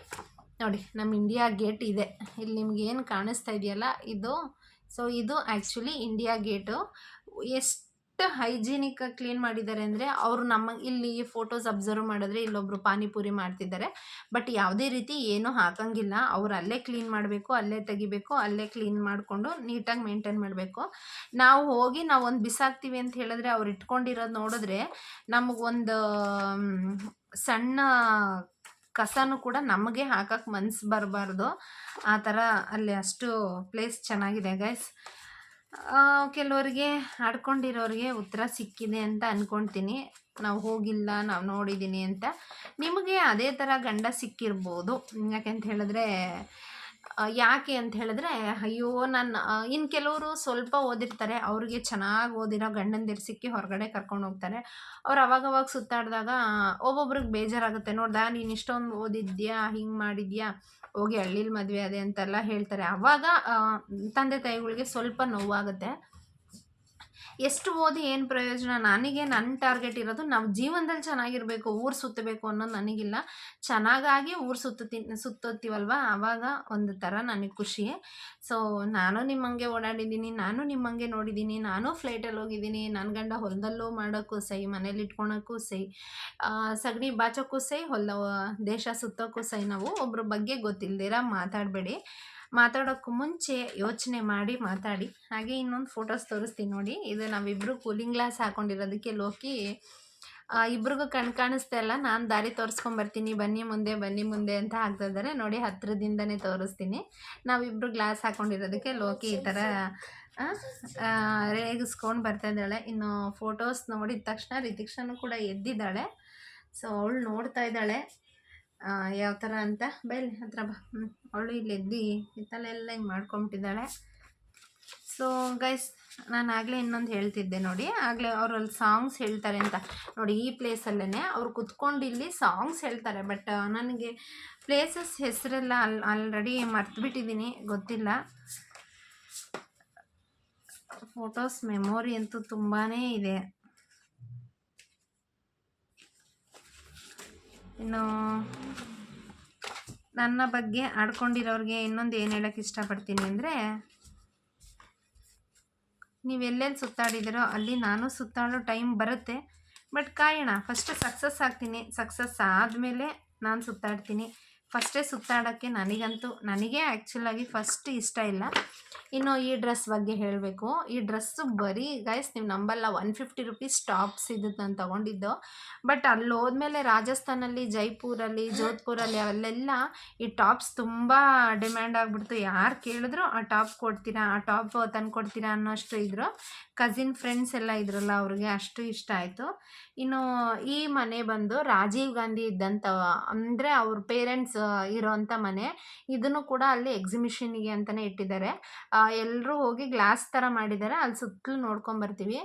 ನೋಡಿ, ನಮ್ಮ ಇಂಡಿಯಾ ಗೇಟ್ ಇದೆ. ಇಲ್ಲಿ ನಿಮ್ಗೆ ಏನು ಕಾಣಿಸ್ತಾ ಇದೆಯಲ್ಲ ಇದು. ಸೊ ಇದು ಆ್ಯಕ್ಚುಲಿ ಇಂಡಿಯಾ ಗೇಟು. ಎಷ್ಟು ಹೈಜೀನಿಕ್ಕಾಗಿ ಕ್ಲೀನ್ ಮಾಡಿದ್ದಾರೆ ಅಂದರೆ, ಅವರು ಇಲ್ಲಿ ಫೋಟೋಸ್ ಅಬ್ಸರ್ವ್ ಮಾಡಿದ್ರೆ ಇಲ್ಲೊಬ್ಬರು ಪಾನಿಪುರಿ ಮಾಡ್ತಿದ್ದಾರೆ. ಬಟ್ ಯಾವುದೇ ರೀತಿ ಏನೂ ಹಾಕಂಗಿಲ್ಲ. ಅವ್ರು ಅಲ್ಲೇ ಕ್ಲೀನ್ ಮಾಡಬೇಕು, ಅಲ್ಲೇ ತೆಗಿಬೇಕು, ಅಲ್ಲೇ ಕ್ಲೀನ್ ಮಾಡಿಕೊಂಡು ನೀಟಾಗಿ ಮೇಂಟೈನ್ ಮಾಡಬೇಕು. ನಾವು ಹೋಗಿ ನಾವು ಒಂದು ಬಿಸಾಕ್ತೀವಿ ಅಂತ ಹೇಳಿದ್ರೆ ಅವ್ರು ಇಟ್ಕೊಂಡಿರೋದು ನೋಡಿದ್ರೆ ನಮಗೊಂದು ಸಣ್ಣ ಕಸನೂ ಕೂಡ ನಮಗೆ ಹಾಕಕ್ಕೆ ಮನಸ್ಸು ಬರಬಾರ್ದು. ಆ ಥರ ಅಲ್ಲಿ ಅಷ್ಟು ಪ್ಲೇಸ್ ಚೆನ್ನಾಗಿದೆ ಗೈಸ್. ಕೆಲವರಿಗೆ ಆಡ್ಕೊಂಡಿರೋರಿಗೆ ಉತ್ತರ ಸಿಕ್ಕಿದೆ ಅಂತ ಅಂದ್ಕೊಳ್ತೀನಿ. ನಾವು ಹೋಗಿಲ್ಲ, ನಾವು ನೋಡಿದ್ದೀನಿ ಅಂತ. ನಿಮಗೆ ಅದೇ ಥರ ಗಂಡ ಸಿಕ್ಕಿರ್ಬೋದು. ಯಾಕೆಂತ ಹೇಳಿದ್ರೆ ಯಾಕೆ ಅಂತ ಹೇಳಿದ್ರೆ, ಅಯ್ಯೋ ನಾನು ಇನ್ನು ಕೆಲವರು ಸ್ವಲ್ಪ ಓದಿರ್ತಾರೆ, ಅವ್ರಿಗೆ ಚೆನ್ನಾಗಿ ಓದಿರೋ ಗಂಡಂದಿರು ಸಿಕ್ಕಿ ಹೊರಗಡೆ ಕರ್ಕೊಂಡು ಹೋಗ್ತಾರೆ. ಅವ್ರು ಅವಾಗವಾಗ ಸುತ್ತಾಡಿದಾಗ ಒಬ್ಬೊಬ್ರಿಗೆ ಬೇಜಾರಾಗುತ್ತೆ. ನೋಡ್ದಾ ನೀನು ಇಷ್ಟೊಂದು ಓದಿದ್ಯಾ, ಹಿಂಗೆ ಮಾಡಿದ್ಯಾ, ಹೋಗಿ ಹಳ್ಳೀಲಿ ಮದುವೆ ಅದೇ ಅಂತೆಲ್ಲ ಹೇಳ್ತಾರೆ. ಆವಾಗ ತಂದೆ ತಾಯಿಗಳಿಗೆ ಸ್ವಲ್ಪ ನೋವಾಗುತ್ತೆ. ಎಷ್ಟು ಓದಿ ಏನು ಪ್ರಯೋಜನ? ನನಗೆ ನನ್ನ ಟಾರ್ಗೆಟ್ ಇರೋದು ನಾವು ಜೀವನದಲ್ಲಿ ಚೆನ್ನಾಗಿರಬೇಕು, ಊರು ಸುತ್ತಬೇಕು ಅನ್ನೋದು ನನಗಿಲ್ಲ. ಚೆನ್ನಾಗಾಗಿ ಊರು ಸುತ್ತೋತೀವಲ್ವ, ಆವಾಗ ಒಂದು ಥರ ನನಗೆ ಖುಷಿ. ಸೊ ನಾನು ನಿಮ್ಮಂಗೆ ಓಡಾಡಿದ್ದೀನಿ, ನಾನು ನಿಮ್ಮಂಗೆ ನೋಡಿದ್ದೀನಿ, ನಾನು ಫ್ಲೈಟಲ್ಲಿ ಹೋಗಿದ್ದೀನಿ. ನನ್ನ ಗಂಡ ಹೊಲದಲ್ಲೂ ಮಾಡೋಕ್ಕೂ ಸೈ, ಮನೇಲಿ ಇಟ್ಕೊಳಕ್ಕೂ ಸೈ, ಸಗಣಿ ಬಾಚೋಕ್ಕೂ ಸೈ, ದೇಶ ಸುತ್ತೋಕ್ಕೂ ಸೈ. ನಾವು ಒಬ್ಬರ ಬಗ್ಗೆ ಗೊತ್ತಿಲ್ದಿರ ಮಾತಾಡಬೇಡಿ. ಮಾತಾಡೋಕ್ಕೂ ಮುಂಚೆ ಯೋಚನೆ ಮಾಡಿ ಮಾತಾಡಿ. ಹಾಗೆ ಇನ್ನೊಂದು ಫೋಟೋಸ್ ತೋರಿಸ್ತೀನಿ ನೋಡಿ. ಇದು ನಾವಿಬ್ಬರು ಕೂಲಿಂಗ್ ಗ್ಲಾಸ್ ಹಾಕ್ಕೊಂಡಿರೋದಕ್ಕೆ ಲೋಕಿ ಇಬ್ರಿಗೂ ಕಾಣಿಸ್ತಾ ಇಲ್ಲ. ನಾನು ದಾರಿ ತೋರಿಸ್ಕೊಂಬರ್ತೀನಿ, ಬನ್ನಿ ಮುಂದೆ ಅಂತ ಆಗ್ತಾ ಇದ್ದಾರೆ ನೋಡಿ. ಹತ್ರದಿಂದನೇ ತೋರಿಸ್ತೀನಿ. ನಾವಿಬ್ಬರು ಗ್ಲಾಸ್ ಹಾಕ್ಕೊಂಡಿರೋದಕ್ಕೆ ಲೋಕಿ ಈ ಥರ ರೇಗಿಸ್ಕೊಂಡು ಬರ್ತಾ ಇದ್ದಾಳೆ. ಇನ್ನು ಫೋಟೋಸ್ ನೋಡಿದ ತಕ್ಷಣ ರಿತಿಕ್ಷಾನು ಕೂಡ ಎದ್ದಿದ್ದಾಳೆ. ಸೊ ಅವಳು ನೋಡ್ತಾ ಇದ್ದಾಳೆ ಯಾವ ಥರ ಅಂತ. ಬೈಲ್ ಹತ್ರ ಬಾ. ಅವಳು ಇಲ್ಲಿ ಎದ್ದು ಇತ್ತಲೆಲ್ಲ ಹಿಂಗೆ ಮಾಡ್ಕೊಂಬಿಟ್ಟಿದ್ದಾಳೆ. ಸೊ ಗೈಸ್, ನಾನು ಆಗಲೇ ಇನ್ನೊಂದು ಹೇಳ್ತಿದ್ದೆ ನೋಡಿ, ಆಗಲೇ ಅವರು ಅಲ್ಲಿ ಸಾಂಗ್ಸ್ ಹೇಳ್ತಾರೆ ಅಂತ ನೋಡಿ. ಈ ಪ್ಲೇಸಲ್ಲೇ ಅವ್ರು ಕುತ್ಕೊಂಡು ಇಲ್ಲಿ ಸಾಂಗ್ಸ್ ಹೇಳ್ತಾರೆ. ಬಟ್ ನನಗೆ ಪ್ಲೇಸಸ್ ಹೆಸರೆಲ್ಲ ಆಲ್ರೆಡಿ ಮರ್ತುಬಿಟ್ಟಿದ್ದೀನಿ, ಗೊತ್ತಿಲ್ಲ. ಫೋಟೋಸ್ ಮೆಮೊರಿ ಅಂತೂ ತುಂಬಾ ಇದೆ. ಇನ್ನು ನನ್ನ ಬಗ್ಗೆ ಆಡ್ಕೊಂಡಿರೋರಿಗೆ ಇನ್ನೊಂದು ಏನು ಹೇಳೋಕ್ಕೆ ಇಷ್ಟಪಡ್ತೀನಿ ಅಂದರೆ, ನೀವೆಲ್ಲೆಲ್ಲಿ ಸುತ್ತಾಡಿದಿರೋ ಅಲ್ಲಿ ನಾನು ಸುತ್ತಾಡೋ ಟೈಮ್ ಬರುತ್ತೆ. ಬಟ್ ಕಾಯೋಣ, ಫಸ್ಟ್ ಸಕ್ಸಸ್ ಆಗ್ತೀನಿ. ಸಕ್ಸಸ್ ಆದಮೇಲೆ ನಾನು ಸುತ್ತಾಡ್ತೀನಿ. ಫಸ್ಟೇ ಸುತ್ತಾಡೋಕ್ಕೆ ನನಗೆ ಆ್ಯಕ್ಚುಲಾಗಿ ಫಸ್ಟ್ ಇಷ್ಟ ಇಲ್ಲ. ಇನ್ನು ಈ ಡ್ರೆಸ್ ಬಗ್ಗೆ ಹೇಳಬೇಕು. ಈ ಡ್ರೆಸ್ಸು ಬರೀ ಗೈಸ್ ನೀವು ನಂಬಲ್ಲ, 150 ರುಪೀಸ್ ಟಾಪ್ಸ್ ಇದು ನಾನು ತೊಗೊಂಡಿದ್ದು. ಬಟ್ ಅಲ್ಲಿ ಹೋದ್ಮೇಲೆ ರಾಜಸ್ಥಾನಲ್ಲಿ, ಜೈಪುರಲ್ಲಿ, ಜೋಧ್ಪುರಲ್ಲಿ ಅಲ್ಲೆಲ್ಲ ಈ ಟಾಪ್ಸ್ ತುಂಬ ಡಿಮ್ಯಾಂಡ್ ಆಗಿಬಿಡ್ತು. ಯಾರು ಕೇಳಿದ್ರು ಆ ಟಾಪ್ ಕೊಡ್ತೀರಾ, ಆ ಟಾಪ್ ತಂದು ಕೊಡ್ತೀರಾ ಅನ್ನೋಷ್ಟು ಇದ್ರು. ಕಸಿನ್ ಫ್ರೆಂಡ್ಸ್ ಎಲ್ಲ ಇದ್ರಲ್ಲ, ಅವ್ರಿಗೆ ಅಷ್ಟು ಇಷ್ಟ ಆಯಿತು. ಇನ್ನು ಈ ಮನೆ ಬಂದು ರಾಜೀವ್ ಗಾಂಧಿ ಇದ್ದಂಥ, ಅಂದರೆ ಅವ್ರ ಪೇರೆಂಟ್ಸ್ ಇರೋವಂಥ ಮನೆ. ಇದನ್ನು ಕೂಡ ಅಲ್ಲಿ ಎಕ್ಸಿಬಿಷನ್ನಿಗೆ ಅಂತಲೇ ಇಟ್ಟಿದ್ದಾರೆ. ಎಲ್ಲರೂ ಹೋಗಿ ಗ್ಲಾಸ್ ಥರ ಮಾಡಿದ್ದಾರೆ, ಅಲ್ಲಿ ಸುತ್ತಲೂ ನೋಡ್ಕೊಂಬರ್ತೀವಿ.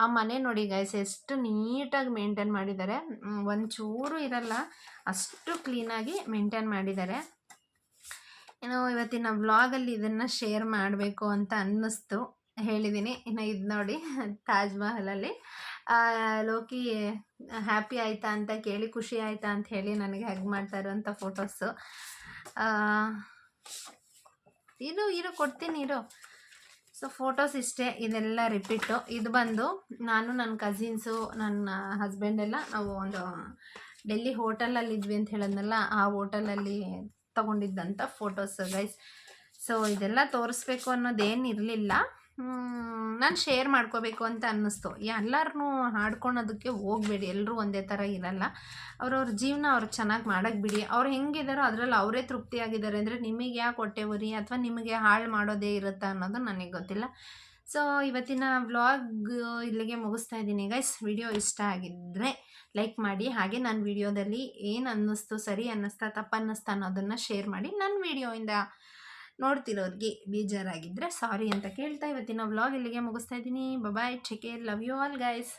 ಆ ಮನೆ ನೋಡಿ ಗೈಸ್ ಎಷ್ಟು ನೀಟಾಗಿ ಮೇಂಟೈನ್ ಮಾಡಿದ್ದಾರೆ. ಒಂಚೂರು ಇರಲ್ಲ, ಅಷ್ಟು ಕ್ಲೀನಾಗಿ ಮೇಂಟೈನ್ ಮಾಡಿದ್ದಾರೆ. ಇನ್ನು ಇವತ್ತಿನ ವ್ಲಾಗಲ್ಲಿ ಇದನ್ನು ಶೇರ್ ಮಾಡಬೇಕು ಅಂತ ಅನ್ನಿಸ್ತು, ಹೇಳಿದ್ದೀನಿ. ಇನ್ನು ಇದು ನೋಡಿ, ತಾಜ್ ಮಹಲಲ್ಲಿ ಲೋಕಿ ಹ್ಯಾಪಿ ಆಯಿತಾ ಅಂತ ಕೇಳಿ, ಖುಷಿ ಆಯಿತಾ ಅಂತ ಹೇಳಿ ನನಗೆ ಹಗ್ ಮಾಡ್ತಾ ಇರೋಂಥ ಫೋಟೋಸು. ಇರು ಕೊಡ್ತೀನಿ ಇರು. ಸೊ ಫೋಟೋಸ್ ಇಷ್ಟೇ, ಇದೆಲ್ಲ ರಿಪೀಟು. ಇದು ಬಂದು ನಾನು, ನನ್ನ ಕಸಿನ್ಸು, ನನ್ನ ಹಸ್ಬೆಂಡ್ ಎಲ್ಲ ನಾವು ಒಂದು ಡೆಲ್ಲಿ ಹೋಟೆಲಲ್ಲಿ ಇದ್ವಿ ಅಂತ ಹೇಳಿದ್ನಲ್ಲ, ಆ ಹೋಟೆಲಲ್ಲಿ ತೊಗೊಂಡಿದ್ದಂಥ ಫೋಟೋಸ್ ಗೈಸ್. ಸೊ ಇದೆಲ್ಲ ತೋರಿಸ್ಬೇಕು ಅನ್ನೋದೇನು ಇರಲಿಲ್ಲ, ನಾನು ಶೇರ್ ಮಾಡ್ಕೋಬೇಕು ಅಂತ ಅನ್ನಿಸ್ತು. ಎಲ್ಲರೂ ಹಾಡ್ಕೊಳೋದಕ್ಕೆ ಹೋಗಬೇಡಿ, ಎಲ್ಲರೂ ಒಂದೇ ಥರ ಇರಲ್ಲ. ಅವ್ರವ್ರ ಜೀವನ ಅವ್ರು ಚೆನ್ನಾಗಿ ಮಾಡೋಕ್ಕೆ ಬಿಡಿ. ಅವ್ರು ಹೆಂಗಿದಾರೋ ಅದರಲ್ಲಿ ಅವರೇ ತೃಪ್ತಿಯಾಗಿದ್ದಾರೆ ಅಂದರೆ ನಿಮಗೆ ಯಾಕೆ ಹೊಟ್ಟೆ ಉರಿ ಅಥವಾ ನಿಮಗೆ ಹಾಳು ಮಾಡೋದೇ ಇರುತ್ತಾ ಅನ್ನೋದು ನನಗೆ ಗೊತ್ತಿಲ್ಲ. ಸೊ ಇವತ್ತಿನ ವ್ಲಾಗ್ ಇಲ್ಲಿಗೆ ಮುಗಿಸ್ತಾ ಇದ್ದೀನಿ ಗೈಸ್. ವಿಡಿಯೋ ಇಷ್ಟ ಆಗಿದ್ದರೆ ಲೈಕ್ ಮಾಡಿ. ಹಾಗೆ ನನ್ನ ವಿಡಿಯೋದಲ್ಲಿ ಏನು ಅನ್ನಿಸ್ತು, ಸರಿ ಅನ್ನಿಸ್ತಾ, ತಪ್ಪು ಅನ್ನಿಸ್ತಾ ಅನ್ನೋದನ್ನು ಶೇರ್ ಮಾಡಿ. ನನ್ನ ವಿಡಿಯೋಯಿಂದ ನೋಡ್ತಿರೋರಿಗೆ ಬೇಜಾರಾಗಿದ್ದರೆ ಸಾರಿ ಅಂತ ಕೇಳ್ತಾ ಇವತ್ತಿನ ವ್ಲಾಗ್ ಇಲ್ಲಿಗೆ ಮುಗಿಸ್ತಾ ಇದ್ದೀನಿ. Bye, take care, love you all guys.